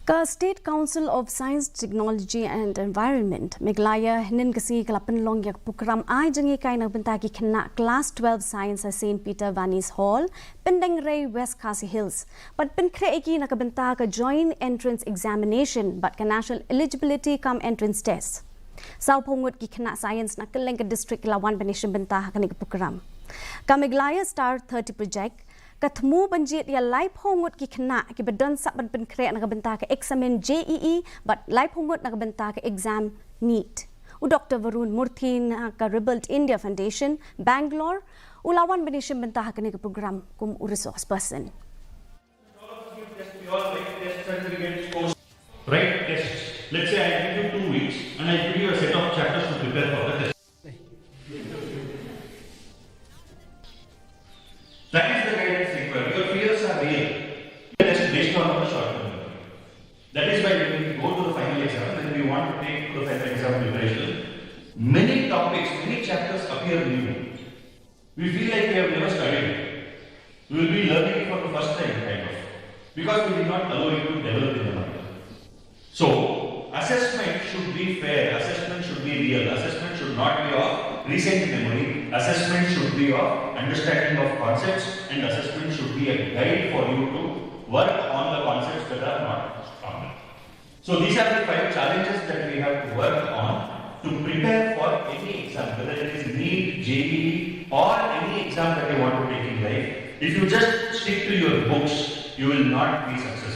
Ka State Council of Science, Technology and Environment, Meglaya Hinin Kasi Pynlong yak Prokram ay Jinghikai nagbenta ki kena Class 12 Science sa St. Peter Vannis Hall, Jingpynkhreh, West KHASI Hills. But Pynlong iki nakabenta ka joint entrance examination but ka national eligibility come entrance test. Sa pungut ki kena science na Kelengka district lawan benisyon benta ka ni Prokram. Ka Meglaya Star 30 project Katmu banjit ya live hongut ki kena ki badan sak ban Pynlong nakabenta ka Eksamin JEE but live hongut nakabenta ka exam Neet. U Dr. Varun Murthy ka Rebuild India Foundation Bangalore ulawan benisyon benta ka ni program kum resource person. Right tests. Let's say I give you 2 weeks and I give you a set of chapters to prepare for the test. That is the guidance required. Your fears are real. Test based on the short term. That is why when we go to the final exam, then we want to take the final exam preparation. Many topics, many chapters appear new. We feel like we have never studied it. We will be learning it for the first time, kind of. Because we did not allow it to develop in the mind. So, assessment should be fair, assessment should be real, assessment should not be of recent memory, assessment should be of understanding of concepts, and assessment should be a guide for you to work on the concepts that are not strong. So, these are the 5 challenges that we have to work on to prepare for any exam, whether it is Neet, JEE, or any exam that you want to take in life. If you just stick to your books, you will not be successful.